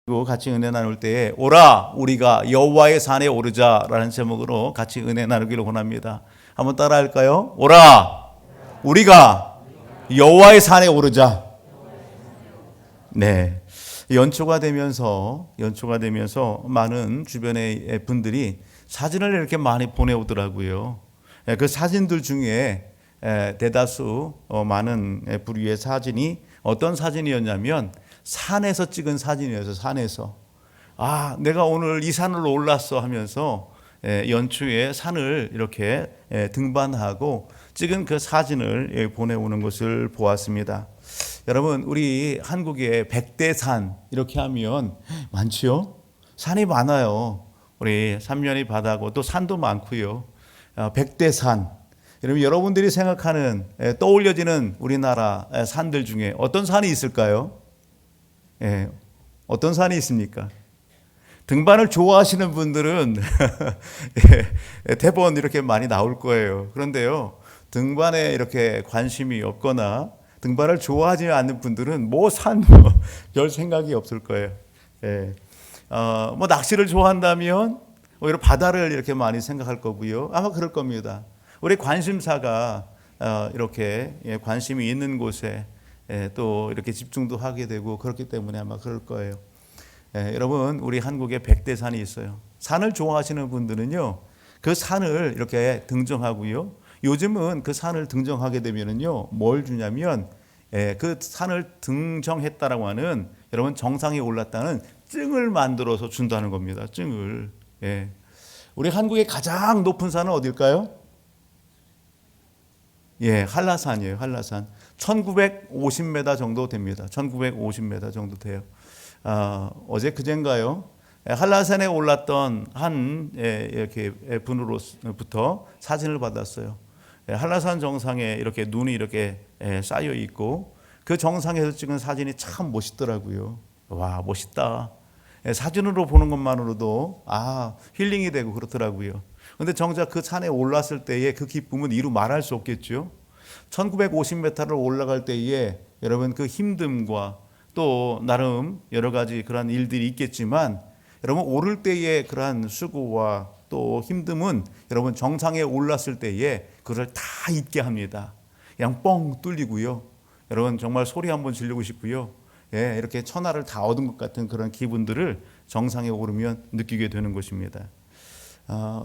그리고 같이 은혜 나눌 때에 오라 우리가 여호와의 산에 오르자라는 제목으로 같이 은혜 나누기를 원합니다. 한번 따라할까요? 오라 우리가 여호와의 산에 오르자. 네, 연초가 되면서 많은 주변의 분들이 사진을 이렇게 많이 보내오더라고요. 그 사진들 중에 대다수 많은 부류의 사진이 어떤 사진이었냐면 산에서 찍은 사진이어서 산에서 내가 오늘 이 산을 올랐어 하면서 연초에 산을 이렇게 등반하고 찍은 그 사진을 보내오는 것을 보았습니다. 여러분, 우리 한국에 백대산 이렇게 하면 많지요? 산이 많아요. 우리 삼면이 바다고 또 산도 많고요. 백대산. 여러분들이 생각하는 떠올려지는 우리나라 산들 중에 어떤 산이 있을까요? 어떤 산이 있습니까? 등반을 좋아하시는 분들은 대번 이렇게 많이 나올 거예요. 그런데요, 등반에 이렇게 관심이 없거나 등반을 좋아하지 않는 분들은 산 별 생각이 없을 거예요. 낚시를 좋아한다면 오히려 바다를 이렇게 많이 생각할 거고요. 아마 그럴 겁니다. 우리 관심사가 이렇게 관심이 있는 곳에 또 이렇게 집중도 하게 되고 그렇기 때문에 아마 그럴 거예요. 여러분, 우리 한국에 백대산이 있어요. 산을 좋아하시는 분들은요, 그 산을 이렇게 등정하고요. 요즘은 그 산을 등정하게 되면은요, 뭘 주냐면 그 산을 등정했다라고 하는, 여러분, 정상에 올랐다는 증을 만들어서 준다는 겁니다. 증을. 우리 한국의 가장 높은 산은 어딜까요? 한라산이에요. 한라산. 1950m 정도 됩니다. 1950m 정도 돼요. 어제 그젠가요? 한라산에 올랐던 한 이렇게 분으로부터 사진을 받았어요. 한라산 정상에 이렇게 눈이 이렇게 쌓여 있고 그 정상에서 찍은 사진이 참 멋있더라고요. 와, 멋있다. 사진으로 보는 것만으로도 힐링이 되고 그렇더라고요. 그런데 정작 그 산에 올랐을 때의 그 기쁨은 이루 말할 수 없겠죠. 1950m를 올라갈 때에 여러분 그 힘듦과 또 나름 여러 가지 그러한 일들이 있겠지만 여러분 오를 때의 그러한 수고와 또 힘듦은 여러분 정상에 올랐을 때에 그걸 다 잊게 합니다. 그냥 뻥 뚫리고요. 여러분 정말 소리 한번 지르고 싶고요. 이렇게 천하를 다 얻은 것 같은 그런 기분들을 정상에 오르면 느끼게 되는 것입니다.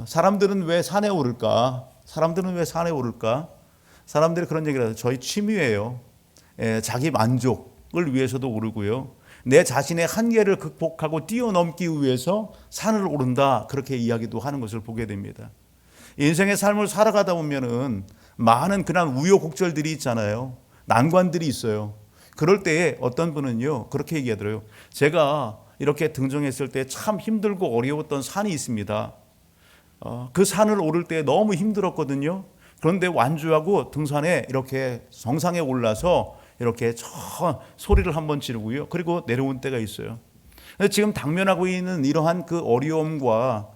사람들은 왜 산에 오를까? 사람들이 그런 얘기를 해요. 저희 취미예요. 자기 만족을 위해서도 오르고요. 내 자신의 한계를 극복하고 뛰어넘기 위해서 산을 오른다. 그렇게 이야기도 하는 것을 보게 됩니다. 인생의 삶을 살아가다 보면은 많은 그런 우여곡절들이 있잖아요. 난관들이 있어요. 그럴 때에 어떤 분은요, 그렇게 얘기하더라고요. 제가 이렇게 등정했을 때 참 힘들고 어려웠던 산이 있습니다. 그 산을 오를 때 너무 힘들었거든요. 그런데 완주하고 등산에 이렇게 정상에 올라서 이렇게 소리를 한번 지르고요. 그리고 내려온 때가 있어요. 지금 당면하고 있는 이러한 그 어려움과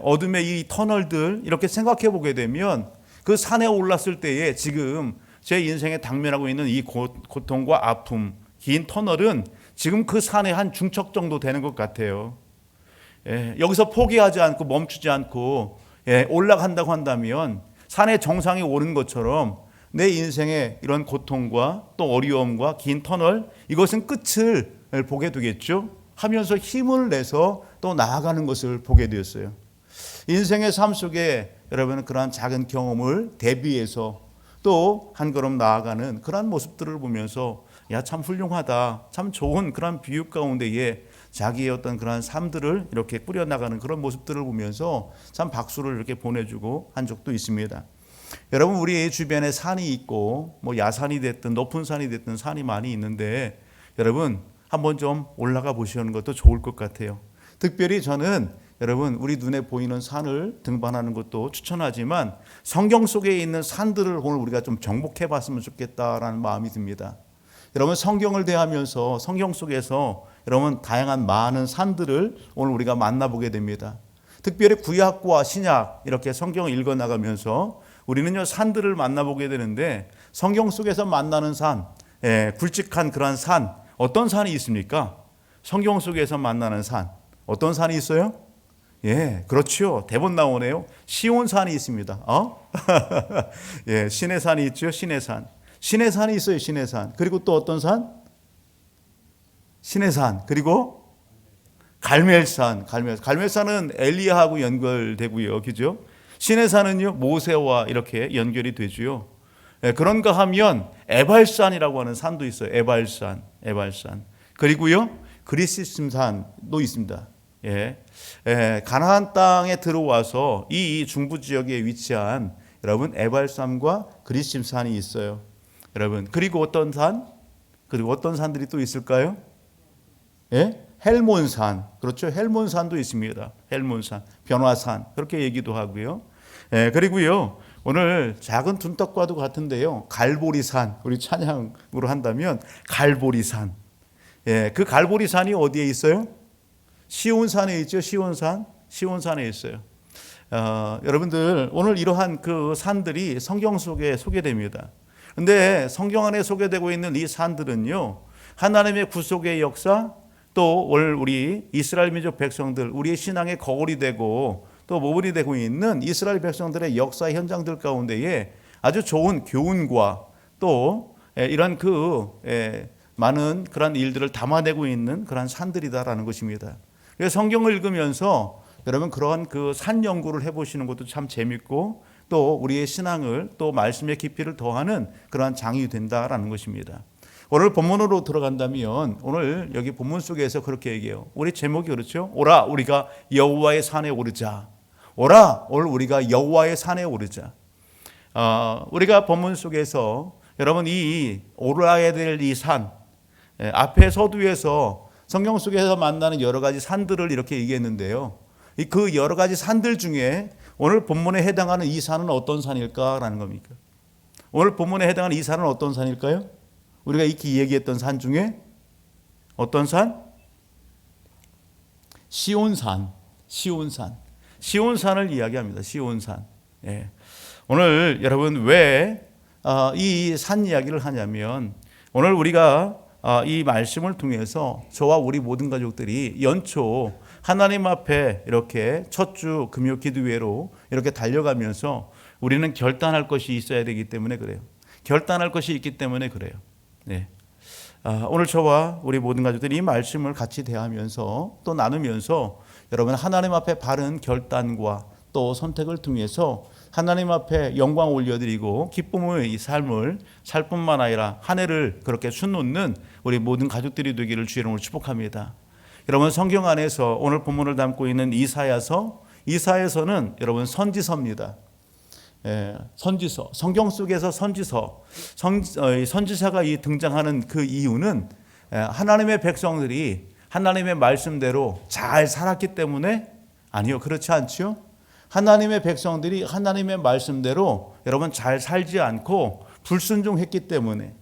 어둠의 이 터널들 이렇게 생각해 보게 되면 그 산에 올랐을 때에 지금 제 인생에 당면하고 있는 이 고통과 아픔, 긴 터널은 지금 그 산의 한 중척 정도 되는 것 같아요. 여기서 포기하지 않고 멈추지 않고 올라간다고 한다면 산의 정상에 오른 것처럼 내 인생의 이런 고통과 또 어려움과 긴 터널, 이것은 끝을 보게 되겠죠. 하면서 힘을 내서 또 나아가는 것을 보게 되었어요. 인생의 삶 속에 여러분은 그러한 작은 경험을 대비해서 또 한 걸음 나아가는 그러한 모습들을 보면서 참 훌륭하다, 참 좋은 그런 비유 가운데에 자기의 어떤 그러한 삶들을 이렇게 꾸려나가는 그런 모습들을 보면서 참 박수를 이렇게 보내주고 한 적도 있습니다. 여러분, 우리 주변에 산이 있고 야산이 됐든 높은 산이 됐든 산이 많이 있는데 여러분 한번 좀 올라가 보시는 것도 좋을 것 같아요. 특별히 저는 여러분 우리 눈에 보이는 산을 등반하는 것도 추천하지만 성경 속에 있는 산들을 오늘 우리가 좀 정복해 봤으면 좋겠다라는 마음이 듭니다. 여러분 성경을 대하면서 성경 속에서 여러분 다양한 많은 산들을 오늘 우리가 만나보게 됩니다. 특별히 구약과 신약 이렇게 성경을 읽어나가면서 우리는요 산들을 만나보게 되는데 성경 속에서 만나는 산, 굵직한 그러한 산, 어떤 산이 있습니까? 성경 속에서 만나는 산. 어떤 산이 있어요? 예, 그렇죠. 대본 나오네요. 시온산이 있습니다. 예, 신의 산이 있죠. 신의 산. 신의 산이 있어요. 신의 산. 그리고 또 어떤 산? 신의 산. 그리고 갈멜산. 갈멜산은 엘리야하고 연결되고요. 그죠? 신의 산은요, 모세와 이렇게 연결이 되죠. 예, 그런가 하면 에발산이라고 하는 산도 있어요. 에발산. 그리고요, 그리시심산도 있습니다. 예, 가나안 땅에 들어와서 이 중부 지역에 위치한 여러분 에발산과 그리심산이 있어요. 여러분, 그리고 어떤 산들이 또 있을까요? 예? 헬몬산. 그렇죠. 헬몬산도 있습니다. 헬몬산, 변화산. 그렇게 얘기도 하고요. 예, 그리고요, 오늘 작은 둔떡과도 같은데요. 갈보리산. 우리 찬양으로 한다면 갈보리산. 예, 그 갈보리산이 어디에 있어요? 시온산에 있죠. 시온산에 있어요. 여러분들, 오늘 이러한 그 산들이 성경 속에 소개됩니다. 근데 성경 안에 소개되고 있는 이 산들은요, 하나님의 구속의 역사, 또 오늘 우리 이스라엘 민족 백성들, 우리의 신앙의 거울이 되고 또 모범이 되고 있는 이스라엘 백성들의 역사 현장들 가운데에 아주 좋은 교훈과 또 이런 많은 그런 일들을 담아내고 있는 그런 산들이다라는 것입니다. 그래서 성경을 읽으면서 여러분 그러한 그 산 연구를 해보시는 것도 참 재밌고 또 우리의 신앙을 또 말씀의 깊이를 더하는 그러한 장이 된다라는 것입니다. 오늘 본문으로 들어간다면 오늘 여기 본문 속에서 그렇게 얘기해요. 우리 제목이 그렇죠. 오라 우리가 여호와의 산에 오르자. 오라 오늘 우리가 여호와의 산에 오르자. 우리가 본문 속에서 여러분 이 오라야 될 이 산 앞에 서두에서 성경 속에서 만나는 여러 가지 산들을 이렇게 얘기했는데요. 그 여러 가지 산들 중에 오늘 본문에 해당하는 이 산은 어떤 산일까라는 겁니까? 오늘 본문에 해당하는 이 산은 어떤 산일까요? 우리가 이렇게 얘기했던 산 중에 어떤 산? 시온산을 이야기합니다. 시온산. 예. 오늘 여러분 왜 이 산 이야기를 하냐면 오늘 우리가 이 말씀을 통해서 저와 우리 모든 가족들이 연초 하나님 앞에 이렇게 첫 주 금요 기도회로 이렇게 달려가면서 우리는 결단할 것이 있어야 되기 때문에 그래요. 결단할 것이 있기 때문에 그래요. 네. 오늘 저와 우리 모든 가족들이 이 말씀을 같이 대하면서 또 나누면서 여러분 하나님 앞에 바른 결단과 또 선택을 통해서 하나님 앞에 영광 올려드리고 기쁨의 이 삶을 살 뿐만 아니라 한 해를 그렇게 수놓는 우리 모든 가족들이 되기를 주의 이름으로 축복합니다. 여러분 성경 안에서 오늘 본문을 담고 있는 이사야서는 여러분 선지서입니다. 선지서, 성경 속에서 선지자가 등장하는 그 이유는 하나님의 백성들이 하나님의 말씀대로 잘 살았기 때문에 아니요, 그렇지 않죠. 하나님의 백성들이 하나님의 말씀대로 여러분 잘 살지 않고 불순종했기 때문에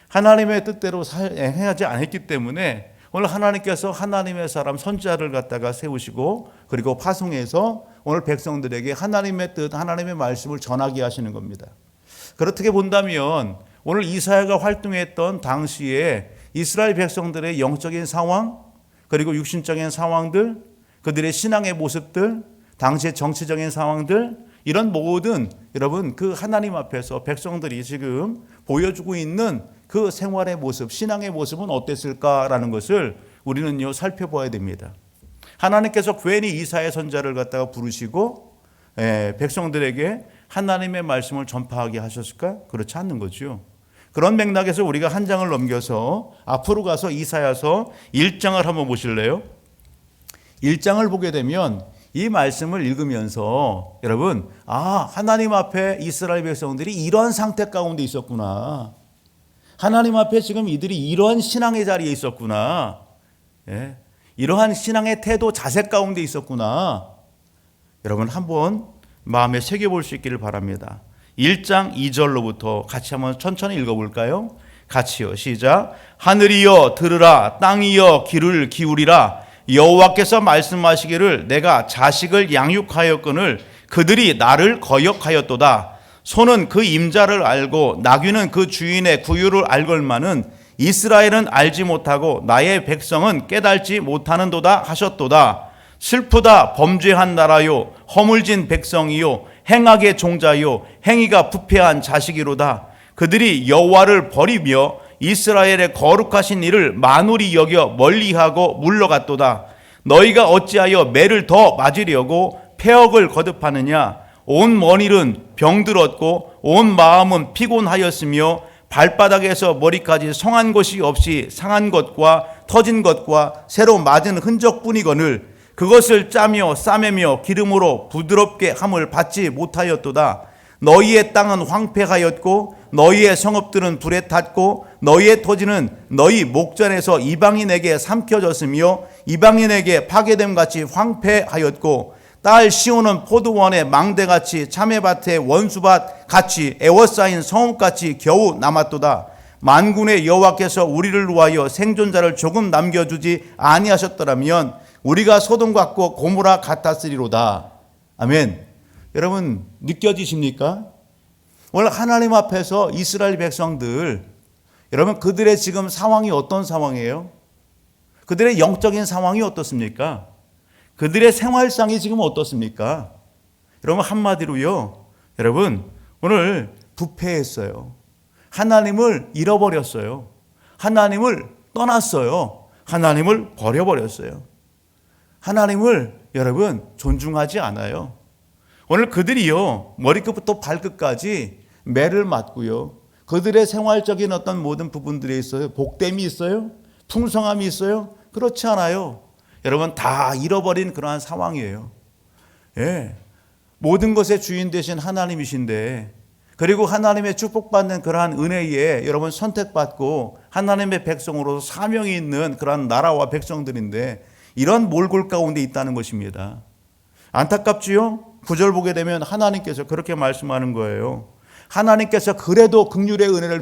하나님의 뜻대로 행하지 않았기 때문에 오늘 하나님께서 하나님의 사람 선지자를 갖다가 세우시고 그리고 파송해서 오늘 백성들에게 하나님의 뜻, 하나님의 말씀을 전하게 하시는 겁니다. 그렇게 본다면 오늘 이사야가 활동했던 당시에 이스라엘 백성들의 영적인 상황, 그리고 육신적인 상황들, 그들의 신앙의 모습들, 당시의 정치적인 상황들, 이런 모든 여러분 그 하나님 앞에서 백성들이 지금 보여주고 있는 그 생활의 모습, 신앙의 모습은 어땠을까라는 것을 우리는요 살펴봐야 됩니다. 하나님께서 괜히 이사야 선지자를 갖다가 부르시고 백성들에게 하나님의 말씀을 전파하게 하셨을까? 그렇지 않는 거죠. 그런 맥락에서 우리가 한 장을 넘겨서 앞으로 가서 이사야서 1장을 한번 보실래요? 1장을 보게 되면 이 말씀을 읽으면서 여러분 하나님 앞에 이스라엘 백성들이 이러한 상태 가운데 있었구나. 하나님 앞에 지금 이들이 이러한 신앙의 자리에 있었구나. 이러한 신앙의 태도, 자세 가운데 있었구나. 여러분 한번 마음에 새겨볼 수 있기를 바랍니다. 1장 2절로부터 같이 한번 천천히 읽어볼까요? 같이요. 시작. 하늘이여 들으라, 땅이여 귀를 기울이라. 여호와께서 말씀하시기를 내가 자식을 양육하였거늘 그들이 나를 거역하였도다. 소는 그 임자를 알고 나귀는 그 주인의 구유를 알걸마는 이스라엘은 알지 못하고 나의 백성은 깨달지 못하는도다 하셨도다. 슬프다 범죄한 나라요 허물진 백성이요 행악의 종자요 행위가 부패한 자식이로다. 그들이 여호와를 버리며 이스라엘의 거룩하신 이를 만홀히 여겨 멀리하고 물러갔도다. 너희가 어찌하여 매를 더 맞으려고 폐역을 거듭하느냐. 온 머리는 병들었고 온 마음은 피곤하였으며 발바닥에서 머리까지 성한 것이 없이 상한 것과 터진 것과 새로 맞은 흔적뿐이거늘 그것을 짜며 싸매며 기름으로 부드럽게 함을 받지 못하였도다. 너희의 땅은 황폐하였고 너희의 성읍들은 불에 탔고 너희의 토지는 너희 목전에서 이방인에게 삼켜졌으며 이방인에게 파괴됨같이 황폐하였고 딸 시온은 포도원의 망대같이 참외밭의 원수밭같이 애워싸인 성읍같이 겨우 남았도다. 만군의 여호와께서 우리를 위하여 생존자를 조금 남겨주지 아니하셨더라면 우리가 소돔 같고 고모라 같았으리로다. 아멘. 여러분 느껴지십니까? 오늘 하나님 앞에서 이스라엘 백성들, 여러분 그들의 지금 상황이 어떤 상황이에요? 그들의 영적인 상황이 어떻습니까? 그들의 생활상이 지금 어떻습니까? 여러분 한마디로요, 여러분 오늘 부패했어요. 하나님을 잃어버렸어요. 하나님을 떠났어요. 하나님을 버려버렸어요. 하나님을 여러분 존중하지 않아요. 오늘 그들이요 머리끝부터 발끝까지 매를 맞고요, 그들의 생활적인 어떤 모든 부분들에 있어요 복됨이 있어요? 풍성함이 있어요? 그렇지 않아요. 여러분 다 잃어버린 그러한 상황이에요. 예, 모든 것의 주인 되신 하나님이신데, 그리고 하나님의 축복받는 그러한 은혜에 여러분 선택받고 하나님의 백성으로 사명이 있는 그러한 나라와 백성들인데 이런 몰골 가운데 있다는 것입니다. 안타깝지요? 9절 보게 되면 하나님께서 그렇게 말씀하는 거예요. 하나님께서 그래도 긍휼의 은혜를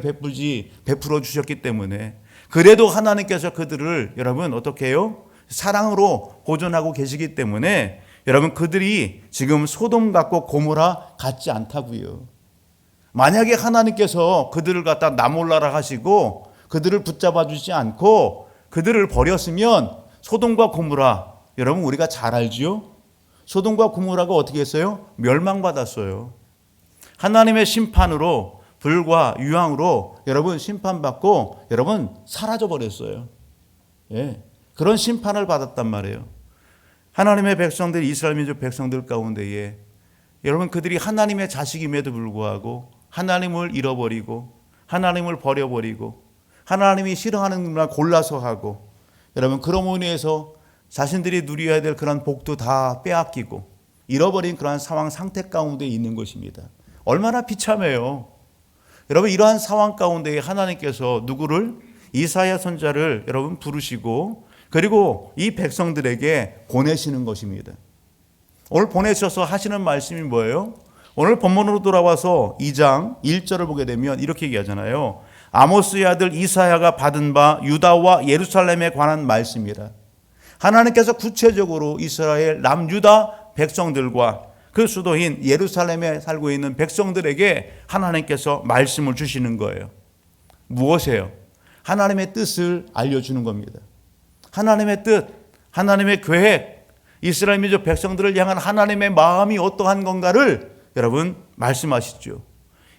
베풀어 주셨기 때문에, 그래도 하나님께서 그들을 여러분 어떻게 해요? 사랑으로 보존하고 계시기 때문에 여러분 그들이 지금 소돔 같고 고모라 같지 않다고요. 만약에 하나님께서 그들을 갖다 나몰라라 하시고 그들을 붙잡아 주지 않고 그들을 버렸으면 소돔과 고모라, 여러분 우리가 잘 알지요? 소돔과 고모라가 어떻게 했어요? 멸망받았어요. 하나님의 심판으로, 불과 유황으로 여러분 심판받고 여러분 사라져 버렸어요. 예, 그런 심판을 받았단 말이에요. 하나님의 백성들, 이스라엘 민족 백성들 가운데에 여러분 그들이 하나님의 자식임에도 불구하고 하나님을 잃어버리고 하나님을 버려버리고 하나님이 싫어하는 날 골라서 하고, 여러분 그러므로 인해서 자신들이 누려야 될 그런 복도 다 빼앗기고 잃어버린 그러한 상황 상태 가운데 있는 것입니다. 얼마나 비참해요. 여러분 이러한 상황 가운데 하나님께서 누구를? 이사야 선지자를 여러분 부르시고 그리고 이 백성들에게 보내시는 것입니다. 오늘 보내셔서 하시는 말씀이 뭐예요? 오늘 본문으로 돌아와서 2장 1절을 보게 되면 이렇게 얘기하잖아요. 아모스의 아들 이사야가 받은 바 유다와 예루살렘에 관한 말씀이라. 하나님께서 구체적으로 이스라엘 남유다 백성들과 그 수도인 예루살렘에 살고 있는 백성들에게 하나님께서 말씀을 주시는 거예요. 무엇이에요? 하나님의 뜻을 알려주는 겁니다. 하나님의 뜻, 하나님의 계획, 이스라엘 민족 백성들을 향한 하나님의 마음이 어떠한 건가를 여러분 말씀하시죠.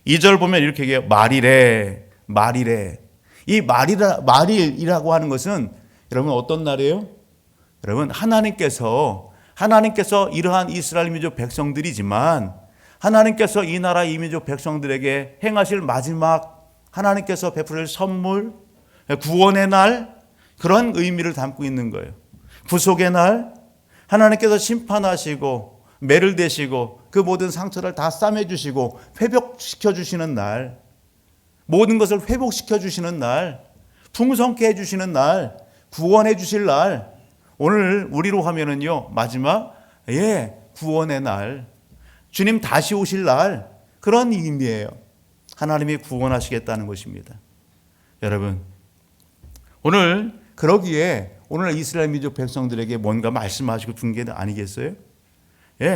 2절 보면 이렇게 얘기해요. 말이래, 말이래. 이 말이라고 하는 것은 여러분 어떤 날이에요? 여러분 하나님께서 이러한 이스라엘 민족 백성들이지만 하나님께서 이 나라 이민족 백성들에게 행하실 마지막 하나님께서 베풀 선물, 구원의 날, 그런 의미를 담고 있는 거예요. 구속의 날, 하나님께서 심판하시고 매를 대시고 그 모든 상처를 다 싸매 주시고 회복시켜 주시는 날, 모든 것을 회복시켜 주시는 날, 풍성케 해 주시는 날, 구원해 주실 날, 오늘 우리로 하면은요 마지막 구원의 날, 주님 다시 오실 날, 그런 의미예요. 하나님이 구원하시겠다는 것입니다. 여러분 오늘 그러기에 오늘 이스라엘 민족 백성들에게 뭔가 말씀하시고 준 게 아니겠어요?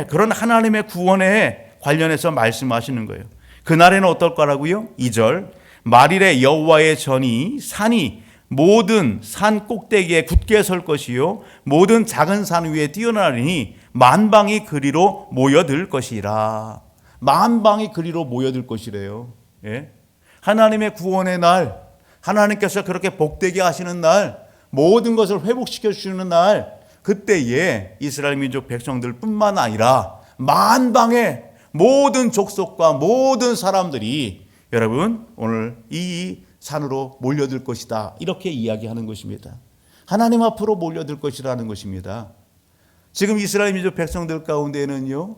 그런 하나님의 구원에 관련해서 말씀하시는 거예요. 그날에는 어떨 거라고요? 2절 말일에 여호와의 전이 산이 모든 산 꼭대기에 굳게 설 것이요 모든 작은 산 위에 뛰어나리니 만방이 그리로 모여들 것이라. 만방이 그리로 모여들 것이래요. 예? 하나님의 구원의 날, 하나님께서 그렇게 복되게 하시는 날, 모든 것을 회복시켜 주시는 날, 그때에 이스라엘 민족 백성들뿐만 아니라 만방의 모든 족속과 모든 사람들이 여러분 오늘 이 산으로 몰려들 것이다, 이렇게 이야기하는 것입니다. 하나님 앞으로 몰려들 것이라는 것입니다. 지금 이스라엘 민족 백성들 가운데는요,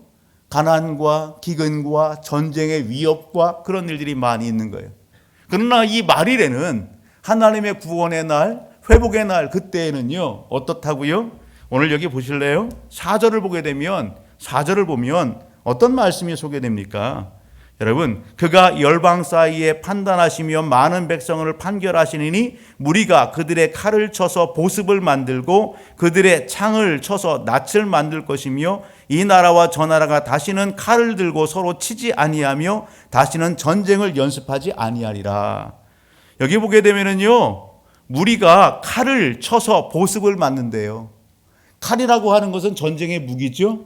가난과 기근과 전쟁의 위협과 그런 일들이 많이 있는 거예요. 그러나 이 말일에는 하나님의 구원의 날, 회복의 날, 그때에는요 어떻다고요? 오늘 여기 보실래요? 4절을 보게 되면, 4절을 보면 어떤 말씀이 소개됩니까? 여러분, 그가 열방 사이에 판단하시며 많은 백성을 판결하시니 무리가 그들의 칼을 쳐서 보습을 만들고 그들의 창을 쳐서 낯을 만들 것이며 이 나라와 저 나라가 다시는 칼을 들고 서로 치지 아니하며 다시는 전쟁을 연습하지 아니하리라. 여기 보게 되면은요, 무리가 칼을 쳐서 보습을 만든대요. 칼이라고 하는 것은 전쟁의 무기죠.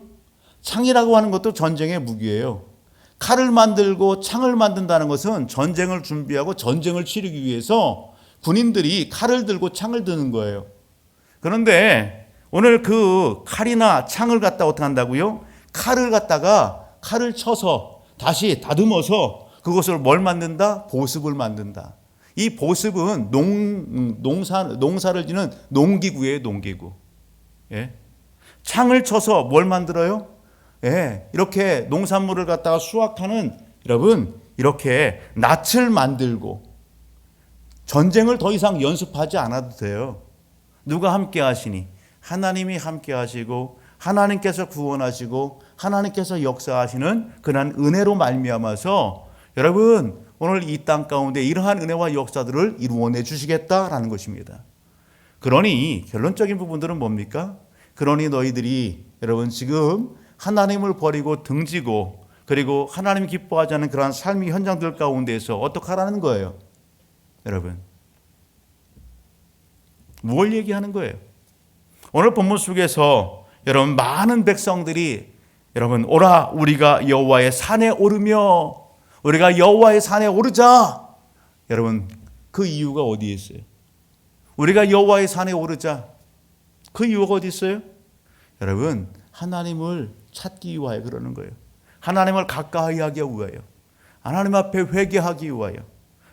창이라고 하는 것도 전쟁의 무기예요. 칼을 만들고 창을 만든다는 것은 전쟁을 준비하고 전쟁을 치르기 위해서 군인들이 칼을 들고 창을 드는 거예요. 그런데 오늘 그 칼이나 창을 갖다 어떻게 한다고요? 칼을 쳐서 다시 다듬어서 그것을 뭘 만든다? 보습을 만든다. 이 보습은 농사를 지는 농기구예요, 농기구. 예? 창을 쳐서 뭘 만들어요? 예, 이렇게 농산물을 갖다가 수확하는, 여러분, 이렇게 낯을 만들고 전쟁을 더 이상 연습하지 않아도 돼요. 누가 함께 하시니? 하나님이 함께 하시고 하나님께서 구원하시고 하나님께서 역사하시는 그런 은혜로 말미암아서 여러분 오늘 이 땅 가운데 이러한 은혜와 역사들을 이루어내 주시겠다라는 것입니다. 그러니 결론적인 부분들은 뭡니까? 그러니 너희들이 여러분 지금 하나님을 버리고 등지고 그리고 하나님 기뻐하지 않는 그러한 삶의 현장들 가운데서 어떻게 하라는 거예요? 여러분, 뭘 얘기하는 거예요? 오늘 본문 속에서 여러분 많은 백성들이 여러분 오라 우리가 여호와의 산에 오르며 우리가 여호와의 산에 오르자. 여러분 그 이유가 어디에 있어요? 우리가 여호와의 산에 오르자. 그 이유가 어디 있어요? 여러분 하나님을 찾기 위하여 그러는 거예요. 하나님을 가까이 하기 위하여, 하나님 앞에 회개하기 위하여.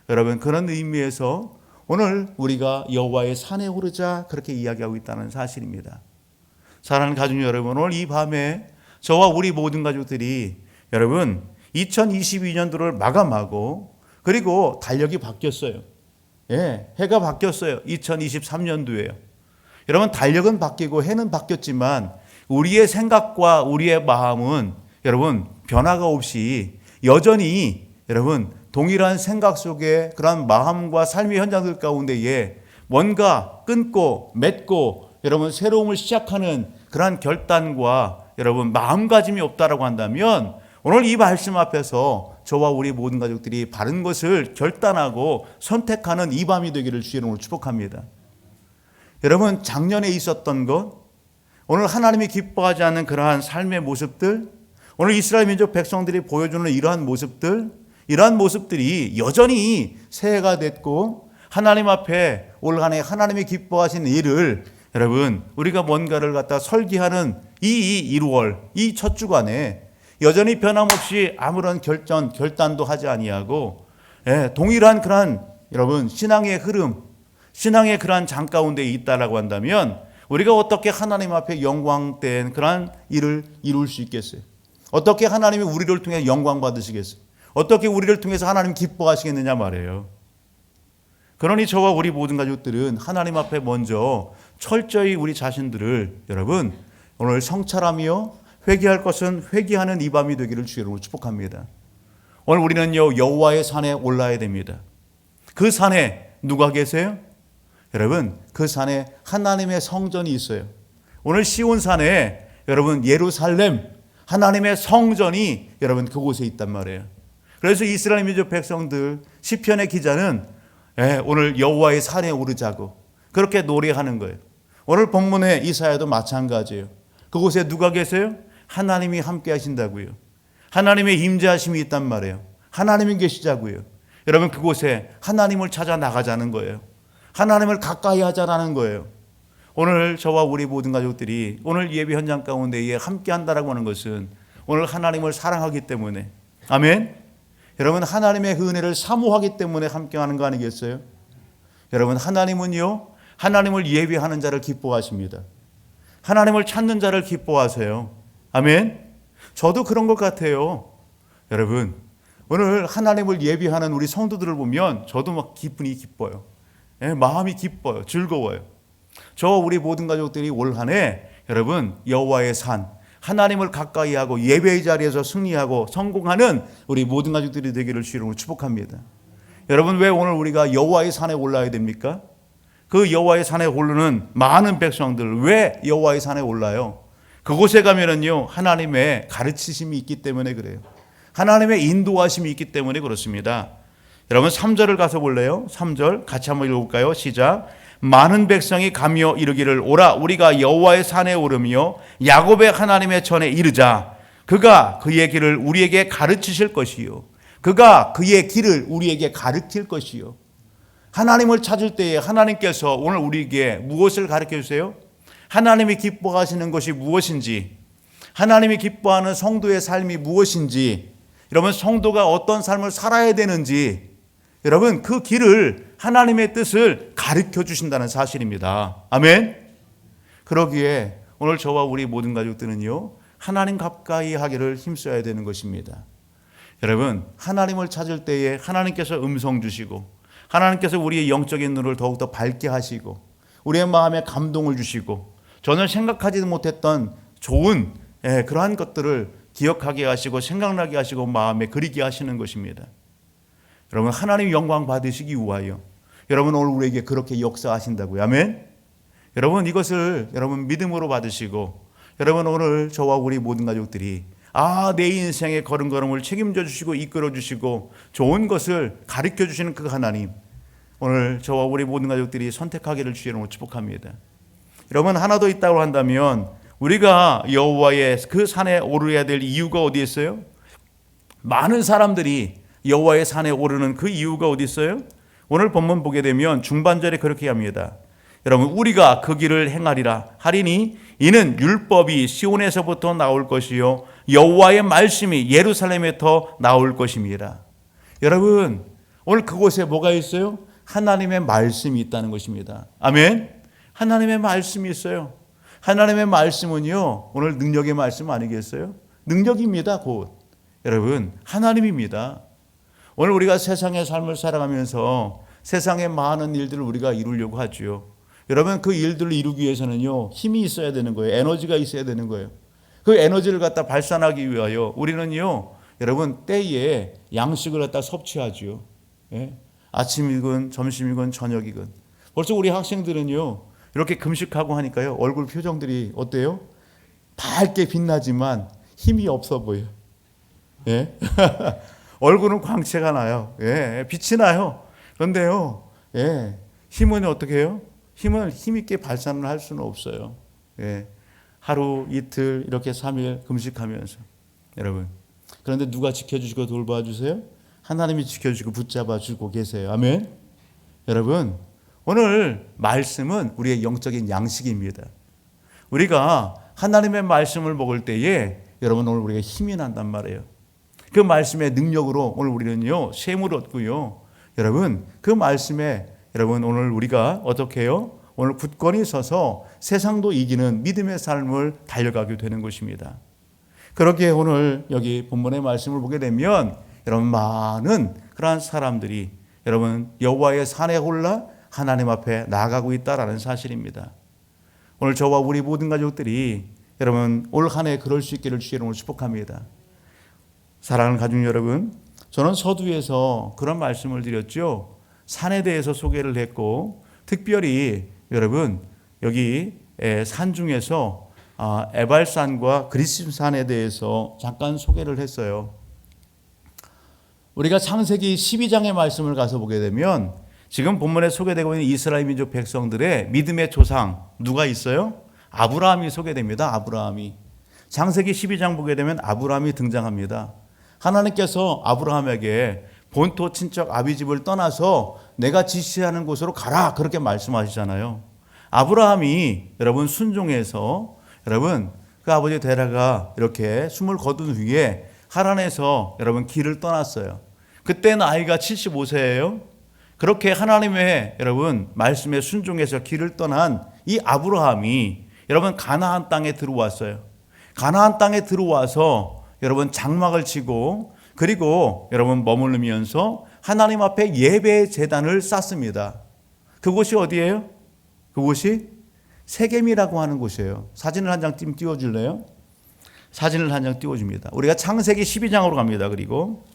여러분 그런 의미에서 오늘 우리가 여호와의 산에 오르자 그렇게 이야기하고 있다는 사실입니다. 사랑하는 가족 여러분, 오늘 이 밤에 저와 우리 모든 가족들이 여러분 2022년도를 마감하고 그리고 달력이 바뀌었어요. 예, 해가 바뀌었어요. 2023년도예요. 여러분 달력은 바뀌고 해는 바뀌었지만 우리의 생각과 우리의 마음은 여러분 변화가 없이 여전히 여러분 동일한 생각 속에 그런 마음과 삶의 현장들 가운데에 뭔가 끊고 맺고 여러분 새로움을 시작하는 그러한 결단과 여러분 마음가짐이 없다라고 한다면 오늘 이 말씀 앞에서 저와 우리 모든 가족들이 바른 것을 결단하고 선택하는 이 밤이 되기를 주의 이름으로 축복합니다. 여러분 작년에 있었던 것, 오늘 하나님이 기뻐하지 않는 그러한 삶의 모습들, 오늘 이스라엘 민족 백성들이 보여주는 이러한 모습들, 이러한 모습들이 여전히 새해가 됐고 하나님 앞에 올 한 해 하나님이 기뻐하시는 일을 여러분 우리가 뭔가를 갖다 설계하는 이 1월 이 첫 주간에 여전히 변함없이 아무런 결단도 하지 아니하고 동일한 그러한 여러분 신앙의 흐름, 신앙의 그러한 장 가운데 있다라고 한다면 우리가 어떻게 하나님 앞에 영광된 그러한 일을 이룰 수 있겠어요? 어떻게 하나님이 우리를 통해 영광 받으시겠어요? 어떻게 우리를 통해서 하나님 기뻐하시겠느냐 말이에요. 그러니 저와 우리 모든 가족들은 하나님 앞에 먼저 철저히 우리 자신들을 여러분 오늘 성찰하며 회개할 것은 회개하는 이 밤이 되기를 주로 축복합니다. 오늘 우리는요 여호와의 산에 올라야 됩니다. 그 산에 누가 계세요? 여러분 그 산에 하나님의 성전이 있어요. 오늘 시온산에 여러분 예루살렘 하나님의 성전이 여러분 그곳에 있단 말이에요. 그래서 이스라엘 민족 백성들 시편의 기자는 오늘 여호와의 산에 오르자고 그렇게 노래하는 거예요. 오늘 본문의 이사야도 마찬가지예요. 그곳에 누가 계세요? 하나님이 함께 하신다고요. 하나님의 임재하심이 있단 말이에요. 하나님이 계시자고요. 여러분 그곳에 하나님을 찾아 나가자는 거예요. 하나님을 가까이 하자라는 거예요. 오늘 저와 우리 모든 가족들이 오늘 예배 현장 가운데에 함께 한다라고 하는 것은 오늘 하나님을 사랑하기 때문에, 아멘. 여러분 하나님의 은혜를 사모하기 때문에 함께 하는 거 아니겠어요? 여러분 하나님은요, 하나님을 예배하는 자를 기뻐하십니다. 하나님을 찾는 자를 기뻐하세요. 아멘. 저도 그런 것 같아요. 여러분 오늘 하나님을 예배하는 우리 성도들을 보면 저도 막 기분이 기뻐요. 마음이 기뻐요. 즐거워요. 저 우리 모든 가족들이 올 한 해 여러분 여호와의 산, 하나님을 가까이 하고 예배의 자리에서 승리하고 성공하는 우리 모든 가족들이 되기를 주님으로 축복합니다. 여러분 왜 오늘 우리가 여호와의 산에 올라야 됩니까? 그 여호와의 산에 오르는 많은 백성들 왜 여호와의 산에 올라요? 그곳에 가면은요 하나님의 가르치심이 있기 때문에 그래요. 하나님의 인도하심이 있기 때문에 그렇습니다. 여러분 3절을 가서 볼래요? 3절 같이 한번 읽어볼까요? 시작. 많은 백성이 가며 이르기를 오라 우리가 여호와의 산에 오르며 야곱의 하나님의 전에 이르자. 그가 그의 길을 우리에게 가르치실 것이요 그가 그의 길을 우리에게 가르칠 것이요. 하나님을 찾을 때에 하나님께서 오늘 우리에게 무엇을 가르쳐 주세요? 하나님이 기뻐하시는 것이 무엇인지, 하나님이 기뻐하는 성도의 삶이 무엇인지, 여러분 성도가 어떤 삶을 살아야 되는지, 여러분 그 길을 하나님의 뜻을 가르쳐 주신다는 사실입니다. 아멘. 그러기에 오늘 저와 우리 모든 가족들은요 하나님 가까이 하기를 힘써야 되는 것입니다. 여러분 하나님을 찾을 때에 하나님께서 음성 주시고 하나님께서 우리의 영적인 눈을 더욱더 밝게 하시고 우리의 마음에 감동을 주시고 전혀 생각하지도 못했던 좋은 그러한 것들을 기억하게 하시고 생각나게 하시고 마음에 그리게 하시는 것입니다. 여러분 하나님 영광 받으시기 위하여 여러분 오늘 우리에게 그렇게 역사하신다고요. 아멘. 여러분 이것을 여러분 믿음으로 받으시고 여러분 오늘 저와 우리 모든 가족들이 내 인생의 걸음걸음을 책임져 주시고 이끌어 주시고 좋은 것을 가르쳐 주시는 그 하나님, 오늘 저와 우리 모든 가족들이 선택하기를 주님으로 축복합니다. 여러분 하나 더 있다고 한다면 우리가 여호와의 그 산에 오르야 될 이유가 어디 있어요? 많은 사람들이 여호와의 산에 오르는 그 이유가 어디 있어요? 오늘 본문 보게 되면 중반절에 그렇게 합니다. 여러분 우리가 그 길을 행하리라 하리니 이는 율법이 시온에서부터 나올 것이요 여호와의 말씀이 예루살렘에서 나올 것입니다. 여러분 오늘 그곳에 뭐가 있어요? 하나님의 말씀이 있다는 것입니다. 아멘. 하나님의 말씀이 있어요. 하나님의 말씀은요 오늘 능력의 말씀 아니겠어요? 능력입니다. 곧 여러분 하나님입니다. 오늘 우리가 세상의 삶을 살아가면서 세상의 많은 일들을 우리가 이루려고 하죠. 여러분 그 일들을 이루기 위해서는요 힘이 있어야 되는 거예요. 에너지가 있어야 되는 거예요. 그 에너지를 갖다 발산하기 위하여 우리는요 여러분 때에 양식을 갖다 섭취하죠. 아침이건 점심이건 저녁이건. 벌써 우리 학생들은요 이렇게 금식하고 하니까요 얼굴 표정들이 어때요? 밝게 빛나지만 힘이 없어 보여요. 얼굴은 광채가 나요. 빛이 나요. 그런데요 힘은 어떻게 해요? 힘을 힘있게 발산을 할 수는 없어요. 하루 이틀 이렇게 3일 금식하면서 여러분 그런데 누가 지켜주시고 돌봐주세요? 하나님이 지켜주시고 붙잡아주고 계세요. 아멘. 여러분 오늘 말씀은 우리의 영적인 양식입니다. 우리가 하나님의 말씀을 먹을 때에 여러분 오늘 우리가 힘이 난단 말이에요. 그 말씀의 능력으로 오늘 우리는요 셈을 얻고요. 여러분 그 말씀에 여러분 오늘 우리가 어떻게 해요? 오늘 굳건히 서서 세상도 이기는 믿음의 삶을 달려가게 되는 것입니다. 그렇게 오늘 여기 본문의 말씀을 보게 되면 여러분 많은 그러한 사람들이 여러분 여호와의 산에 올라 하나님 앞에 나아가고 있다라는 사실입니다. 오늘 저와 우리 모든 가족들이 여러분 올 한 해 그럴 수 있기를 주의 이름으로 축복합니다. 사랑하는 가족 여러분, 저는 서두에서 그런 말씀을 드렸죠. 산에 대해서 소개를 했고 특별히 여러분 여기 산 중에서 에발산과 그리심산에 대해서 잠깐 소개를 했어요. 우리가 창세기 12장의 말씀을 가서 보게 되면 지금 본문에 소개되고 있는 이스라엘 민족 백성들의 믿음의 조상 누가 있어요? 아브라함이 소개됩니다. 아브라함이. 창세기 12장 보게 되면 아브라함이 등장합니다. 하나님께서 아브라함에게 본토 친척 아비집을 떠나서 내가 지시하는 곳으로 가라 그렇게 말씀하시잖아요. 아브라함이 여러분 순종해서 여러분 그 아버지 데라가 이렇게 숨을 거둔 후에 하란에서 여러분 길을 떠났어요. 그때 나이가 75세예요. 그렇게 하나님의 여러분 말씀에 순종해서 길을 떠난 이 아브라함이 여러분 가나안 땅에 들어왔어요. 가나안 땅에 들어와서 여러분 장막을 치고 그리고 여러분 머무르면서 하나님 앞에 예배의 제단을 쌓습니다. 그곳이 어디예요? 그곳이 세겜이라고 하는 곳이에요. 사진을 한 장 띄워줄래요? 사진을 한 장 띄워줍니다. 우리가 창세기 12장으로 갑니다. 그리고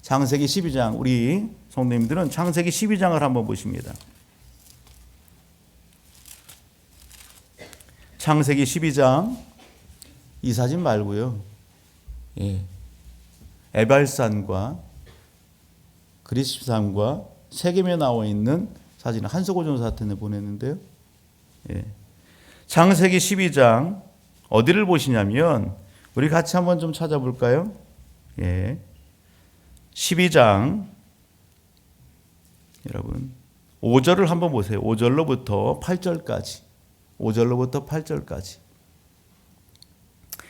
창세기 12장 우리 성도님들은 창세기 12장을 한번 보십니다. 창세기 12장 이 사진 말고요. 에발산과 그리스산과 세겜에 나와 있는 사진을 한석호 전사한테 보냈는데요. 창세기 12장 어디를 보시냐면 우리 같이 한번 좀 찾아볼까요? 12장 여러분 5절을 한번 보세요. 5절로부터 8절까지 5절로부터 8절까지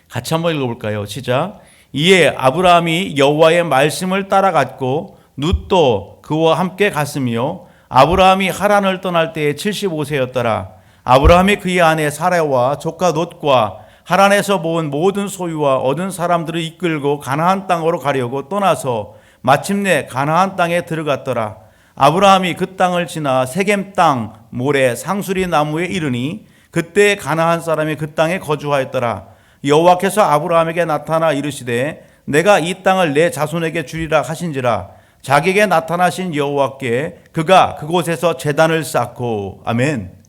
같이 한번 읽어볼까요? 시작. 이에 아브라함이 여호와의 말씀을 따라갔고 룻도 그와 함께 갔으며 아브라함이 하란을 떠날 때에 75세였더라. 아브라함이 그의 아내 사라와 조카 롯과 하란에서 모은 모든 소유와 얻은 사람들을 이끌고 가나안 땅으로 가려고 떠나서 마침내 가나안 땅에 들어갔더라. 아브라함이 그 땅을 지나 세겜 땅 모래 상수리 나무에 이르니 그때 가나안 사람이 그 땅에 거주하였더라. 여호와께서 아브라함에게 나타나 이르시되 내가 이 땅을 내 자손에게 주리라 하신지라. 자기에게 나타나신 여호와께 그가 그곳에서 제단을 쌓고 아멘.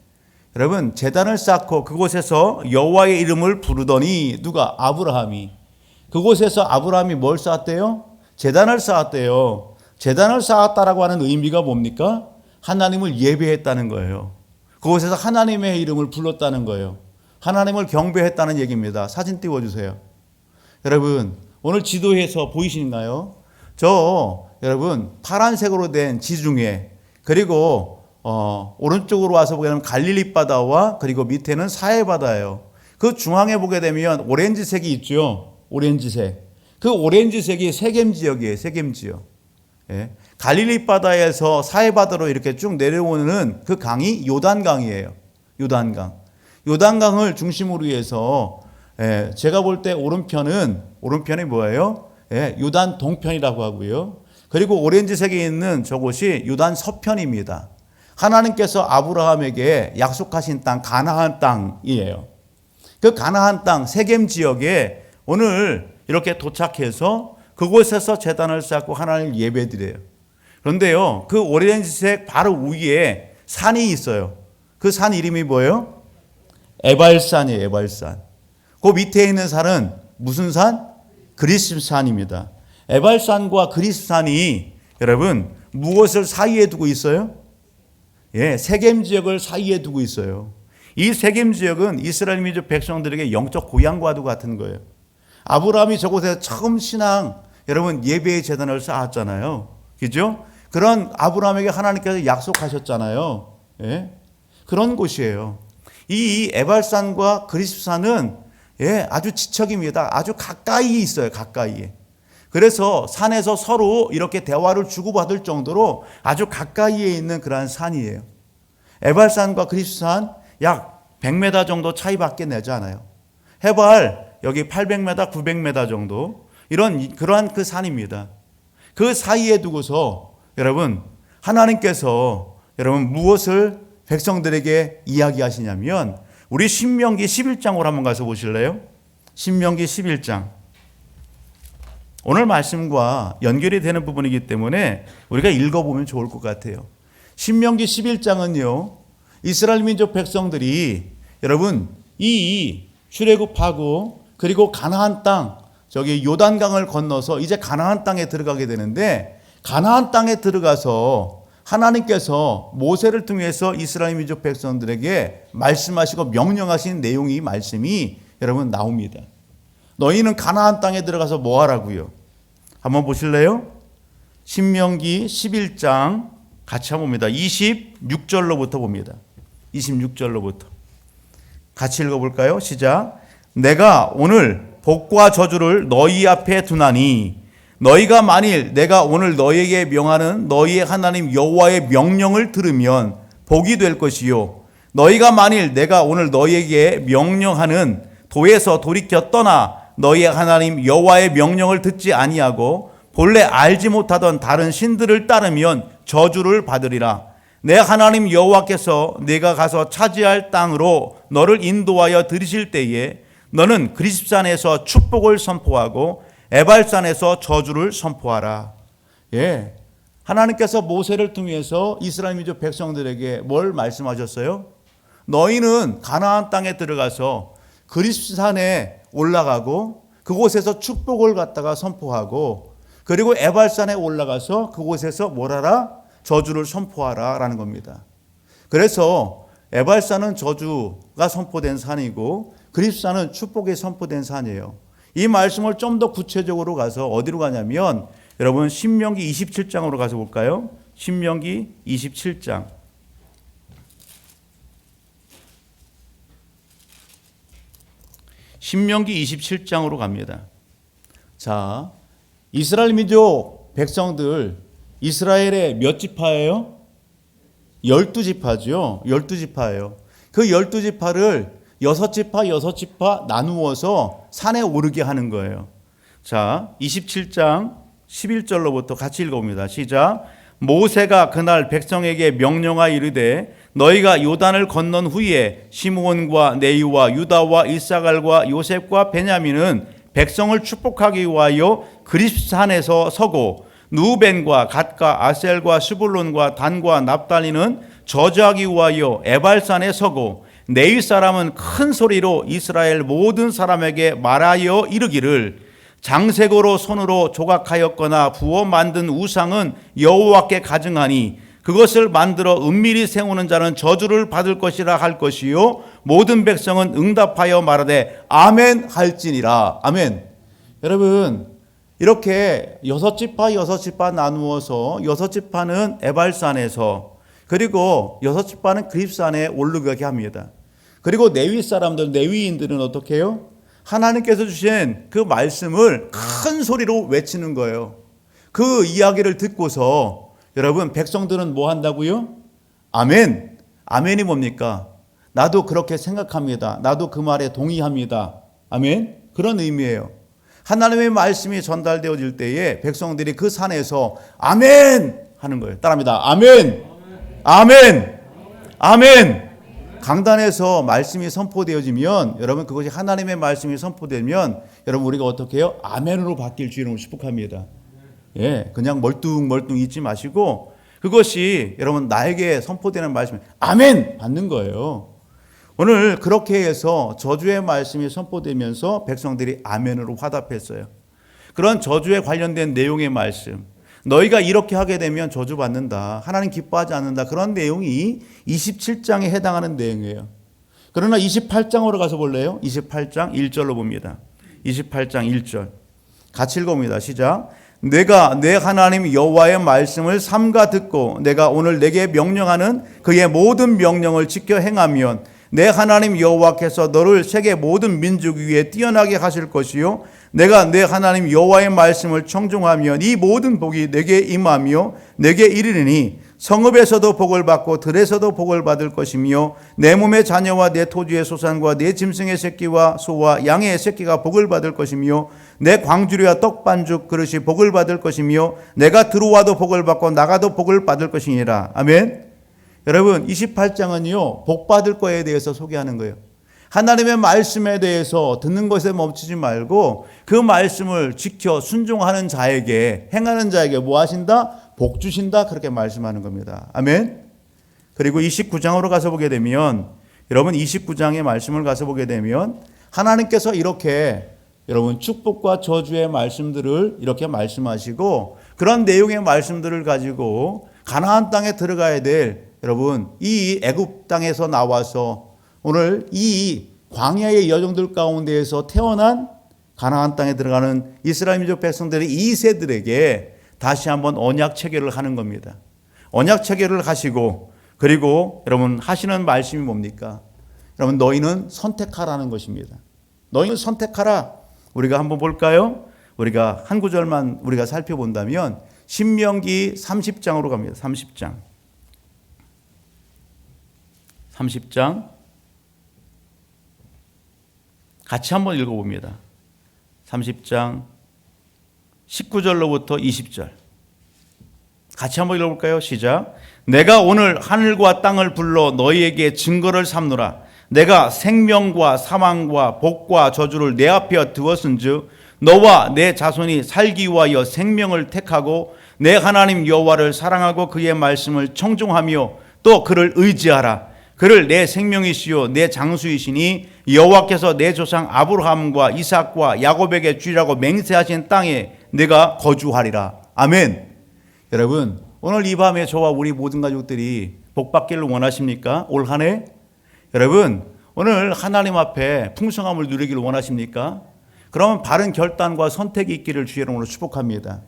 여러분 제단을 쌓고 그곳에서 여호와의 이름을 부르더니 누가? 아브라함이. 그곳에서 아브라함이 뭘 쌓았대요? 제단을 쌓았대요. 제단을 쌓았다라고 하는 의미가 뭡니까? 하나님을 예배했다는 거예요. 그곳에서 하나님의 이름을 불렀다는 거예요. 하나님을 경배했다는 얘기입니다. 사진 띄워주세요. 여러분 오늘 지도에서 보이시나요? 저 여러분 파란색으로 된 지중해 그리고 오른쪽으로 와서 보게 되면 갈릴리 바다와 그리고 밑에는 사해 바다예요. 그 중앙에 보게 되면 오렌지색이 있죠. 오렌지색. 그 오렌지색이 세겜 지역이에요. 세겜 지역. 갈릴리 바다에서 사해 바다로 이렇게 쭉 내려오는 그 강이 요단강이에요. 요단강. 요단강을 중심으로 해서 제가 볼 때 오른편이 뭐예요? 요단 동편이라고 하고요. 그리고 오렌지색에 있는 저곳이 요단 서편입니다. 하나님께서 아브라함에게 약속하신 땅 가나안 땅이에요. 그 가나안 땅 세겜 지역에 오늘 이렇게 도착해서 그곳에서 제단을 쌓고 하나님을 예배드려요. 그런데요, 그 오렌지색 바로 위에 산이 있어요. 그 산 이름이 뭐예요? 에발산이에요. 에발산. 그 밑에 있는 산은 무슨 산? 그리스산입니다. 에발산과 그리스산이 여러분 무엇을 사이에 두고 있어요? 세겜 지역을 사이에 두고 있어요. 이 세겜 지역은 이스라엘 민족 백성들에게 영적 고향과도 같은 거예요. 아브라함이 저곳에서 처음 신앙 여러분 예배의 제단을 쌓았잖아요. 그죠? 그런 아브라함에게 하나님께서 약속하셨잖아요. 그런 곳이에요. 이 에발산과 그리스산은 아주 지척입니다. 아주 가까이 있어요. 가까이에. 그래서 산에서 서로 이렇게 대화를 주고받을 정도로 아주 가까이에 있는 그러한 산이에요. 에발산과 그리스산 약 100m 정도 차이밖에 내지 않아요. 해발 여기 800m, 900m 정도 그러한 그 산입니다. 그 사이에 두고서 여러분 하나님께서 여러분 무엇을 백성들에게 이야기하시냐면 우리 신명기 11장으로 한번 가서 보실래요? 신명기 11장. 오늘 말씀과 연결이 되는 부분이기 때문에 우리가 읽어보면 좋을 것 같아요. 신명기 11장은요. 이스라엘 민족 백성들이 여러분 이 출애굽하고 그리고 가나안 땅 저기 요단강을 건너서 이제 가나안 땅에 들어가게 되는데 가나안 땅에 들어가서 하나님께서 모세를 통해서 이스라엘 민족 백성들에게 말씀하시고 명령하신 내용이 말씀이 여러분 나옵니다. 너희는 가나안 땅에 들어가서 뭐 하라고요? 한번 보실래요? 신명기 11장 같이 한번 봅니다. 26절로부터 봅니다. 26절로부터 같이 읽어볼까요? 시작. 내가 오늘 복과 저주를 너희 앞에 두나니 너희가 만일 내가 오늘 너희에게 명하는 너희의 하나님 여호와의 명령을 들으면 복이 될 것이요 너희가 만일 내가 오늘 너희에게 명령하는 도에서 돌이켜 떠나 너희의 하나님 여호와의 명령을 듣지 아니하고 본래 알지 못하던 다른 신들을 따르면 저주를 받으리라. 내 하나님 여호와께서 네가 가서 차지할 땅으로 너를 인도하여 들이실 때에 너는 그리스산에서 축복을 선포하고 에발산에서 저주를 선포하라. 예, 하나님께서 모세를 통해서 이스라엘 민족 백성들에게 뭘 말씀하셨어요? 너희는 가나안 땅에 들어가서 그리스산에 올라가고 그곳에서 축복을 갖다가 선포하고 그리고 에발산에 올라가서 그곳에서 뭘 하라? 저주를 선포하라 라는 겁니다. 그래서 에발산은 저주가 선포된 산이고 그리스산은 축복이 선포된 산이에요. 이 말씀을 좀 더 구체적으로 가서 어디로 가냐면 여러분 신명기 27장으로 가서 볼까요? 신명기 27장. 신명기 27장으로 갑니다. 자, 이스라엘 민족 백성들 이스라엘의 몇 지파예요? 12지파죠. 12지파예요. 그 12지파를 6지파 나누어서 산에 오르게 하는 거예요. 자, 27장 11절로부터 같이 읽어봅니다. 시작. 모세가 그날 백성에게 명령하여 이르되 너희가 요단을 건넌 후에 시므온과 레위와 유다와 이사갈과 요셉과 베냐민은 백성을 축복하기 위하여 그리스산에서 서고 누벤과 갓과 아셀과 스불론과 단과 납달리는 저주하기 위하여 에발산에 서고 레위 사람은 큰 소리로 이스라엘 모든 사람에게 말하여 이르기를 장색으로 손으로 조각하였거나 부어 만든 우상은 여호와께 가증하니 그것을 만들어 은밀히 세우는 자는 저주를 받을 것이라 할 것이요 모든 백성은 응답하여 말하되 아멘 할지니라. 아멘. 여러분 이렇게 6지파 나누어서 6지파는 에발산에서 그리고 6지파는 그립산에 오르게 합니다. 그리고 레위 사람들 레위인들은 어떻게 해요? 하나님께서 주신 그 말씀을 큰 소리로 외치는 거예요. 그 이야기를 듣고서 여러분 백성들은 뭐 한다고요? 아멘. 아멘이 뭡니까? 나도 그렇게 생각합니다. 나도 그 말에 동의합니다. 아멘. 그런 의미예요. 하나님의 말씀이 전달되어질 때에 백성들이 그 산에서 아멘 하는 거예요. 따라합니다. 아멘. 아멘. 아멘. 강단에서 말씀이 선포되어지면 여러분 그것이 하나님의 말씀이 선포되면 여러분 우리가 어떻게 해요? 아멘으로 바뀔 주님을 축복합니다. 예, 그냥 멀뚱멀뚱 있지 마시고 그것이 여러분 나에게 선포되는 말씀 아멘 받는 거예요. 오늘 그렇게 해서 저주의 말씀이 선포되면서 백성들이 아멘으로 화답했어요. 그런 저주에 관련된 내용의 말씀 너희가 이렇게 하게 되면 저주받는다. 하나님 기뻐하지 않는다. 그런 내용이 27장에 해당하는 내용이에요. 그러나 28장으로 가서 볼래요? 28장 1절로 봅니다. 28장 1절 같이 읽어봅니다. 시작. 내가 내 하나님 여호와의 말씀을 삼가 듣고 내가 오늘 내게 명령하는 그의 모든 명령을 지켜 행하면 내 하나님 여호와께서 너를 세계 모든 민족 위에 뛰어나게 하실 것이요 내가 내 하나님 여호와의 말씀을 청종하면 이 모든 복이 내게 임하며 내게 이르리니 성읍에서도 복을 받고 들에서도 복을 받을 것이며 내 몸의 자녀와 내 토지의 소산과 내 짐승의 새끼와 소와 양의 새끼가 복을 받을 것이며 내 광주리와 떡반죽 그릇이 복을 받을 것이며 내가 들어와도 복을 받고 나가도 복을 받을 것이니라. 아멘. 여러분 28장은요 복 받을 거에 대해서 소개하는 거예요. 하나님의 말씀에 대해서 듣는 것에 멈추지 말고 그 말씀을 지켜 순종하는 자에게 행하는 자에게 뭐 하신다? 복 주신다. 그렇게 말씀하는 겁니다. 아멘. 그리고 29장으로 가서 보게 되면 여러분 29장의 말씀을 가서 보게 되면 하나님께서 이렇게 여러분 축복과 저주의 말씀들을 이렇게 말씀하시고 그런 내용의 말씀들을 가지고 가나안 땅에 들어가야 될 여러분, 이 애굽 땅에서 나와서 오늘 이 광야의 여정들 가운데에서 태어난 가나안 땅에 들어가는 이스라엘 민족 백성들의 2세들에게 다시 한번 언약 체결을 하는 겁니다. 언약 체결을 하시고, 그리고 여러분 하시는 말씀이 뭡니까? 여러분, 너희는 선택하라는 것입니다. 너희는 선택하라. 우리가 한번 볼까요? 우리가 한 구절만 우리가 살펴본다면 신명기 30장으로 갑니다. 30장 같이 한번 읽어봅니다. 30장 19절로부터 20절 같이 한번 읽어볼까요? 시작. 내가 오늘 하늘과 땅을 불러 너희에게 증거를 삼노라. 내가 생명과 사망과 복과 저주를 내 앞에 두었은즉 너와 내 자손이 살기 위하여 생명을 택하고 내 하나님 여호와를 사랑하고 그의 말씀을 청종하며 또 그를 의지하라. 그를 내 생명이시요 내 장수이시니 여호와께서 내 조상 아브라함과 이삭과 야곱에게 주리라고 맹세하신 땅에 내가 거주하리라. 아멘. 여러분, 오늘 이 밤에 저와 우리 모든 가족들이 복받기를 원하십니까? 올 한 해? 여러분, 오늘 하나님 앞에 풍성함을 누리기를 원하십니까? 그러면 바른 결단과 선택이 있기를 주의 이름으로 축복합니다.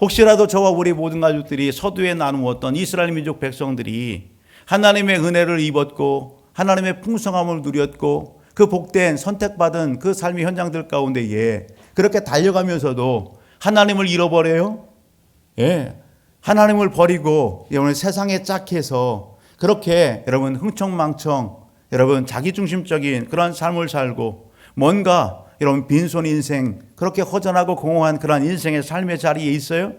혹시라도 저와 우리 모든 가족들이 서두에 나누었던 이스라엘 민족 백성들이 하나님의 은혜를 입었고 하나님의 풍성함을 누렸고 그 복된 선택받은 그 삶의 현장들 가운데에 그렇게 달려가면서도 하나님을 잃어버려요? 예. 하나님을 버리고 여러분 세상에 짝해서 그렇게 여러분 흥청망청 여러분 자기중심적인 그런 삶을 살고 뭔가 여러분 빈손 인생 그렇게 허전하고 공허한 그런 인생의 삶의 자리에 있어요?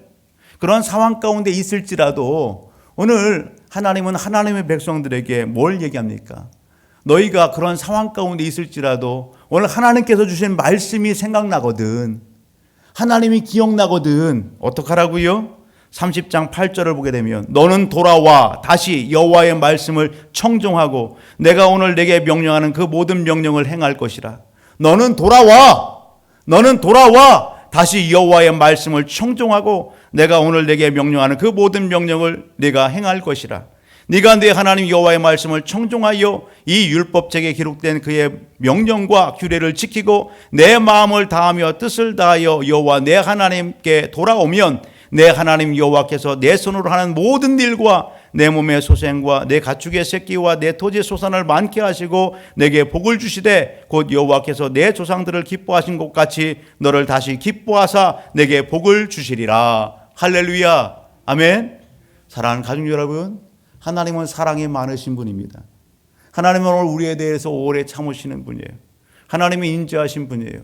그런 상황 가운데 있을지라도 오늘 하나님은 하나님의 백성들에게 뭘 얘기합니까? 너희가 그런 상황 가운데 있을지라도 오늘 하나님께서 주신 말씀이 생각나거든. 하나님이 기억나거든. 어떡하라고요? 30장 8절을 보게 되면 너는 돌아와 다시 여호와의 말씀을 청종하고 내가 오늘 내게 명령하는 그 모든 명령을 행할 것이라. 너는 돌아와 다시 여호와의 말씀을 청종하고 내가 오늘 내게 명령하는 그 모든 명령을 네가 행할 것이라. 네가 내 하나님 여호와의 말씀을 청종하여 이 율법책에 기록된 그의 명령과 규례를 지키고 내 마음을 다하며 뜻을 다하여 여호와 내 하나님께 돌아오면 내 하나님 여호와께서 내 손으로 하는 모든 일과 내 몸의 소생과 내 가축의 새끼와 내 토지의 소산을 많게 하시고 내게 복을 주시되 곧 여호와께서 내 조상들을 기뻐하신 것 같이 너를 다시 기뻐하사 내게 복을 주시리라. 할렐루야. 아멘. 사랑하는 가족 여러분, 하나님은 사랑이 많으신 분입니다. 하나님은 오늘 우리에 대해서 오래 참으시는 분이에요. 하나님은 인자하신 분이에요.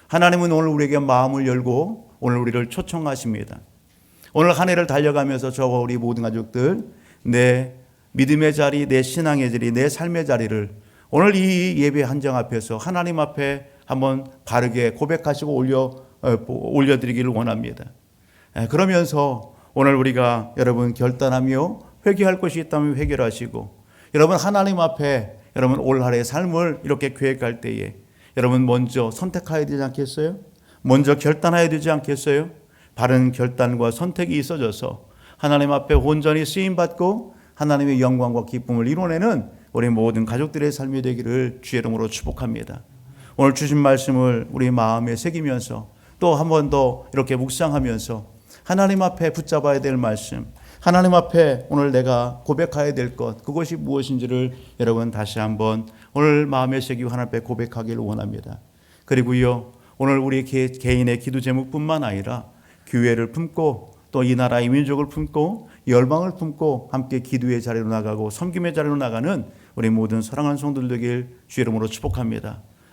하나님은 오늘 우리에게 마음을 열고 오늘 우리를 초청하십니다. 오늘 한 해를 달려가면서 저와 우리 모든 가족들 내 믿음의 자리, 내 신앙의 자리, 내 삶의 자리를 오늘 이 예배 한정 앞에서 하나님 앞에 한번 바르게 고백하시고 올려드리기를 원합니다. 그러면서 오늘 우리가 여러분 결단하며 회개할 것이 있다면 회개하시고 여러분 하나님 앞에 여러분 올 한해의 삶을 이렇게 계획할 때에 여러분 먼저 선택해야 되지 않겠어요? 먼저 결단해야 되지 않겠어요? 바른 결단과 선택이 있어져서 하나님 앞에 온전히 쓰임받고 하나님의 영광과 기쁨을 이뤄내는 우리 모든 가족들의 삶이 되기를 주의 이름으로 축복합니다. 오늘 주신 말씀을 우리 마음에 새기면서 또 한 번 더 이렇게 묵상하면서 하나님 앞에 붙잡아야 될 말씀, 하나님 앞에 오늘 내가 고백해야 될 것, 그것이 무엇인지를 여러분 다시 한번 오늘 마음에 새기고 하나님 앞에 고백하기를 원합니다. 그리고요, 오늘 우리 개인의 기도 제목뿐만 아니라 교회를 품고 또 이 나라의 민족을 품고 열방을 품고 함께 기도의 자리로 나가고 섬김의 자리로 나가는 우리 모든 사랑하는 성도들 되길 주의 이름으로 축복합니다.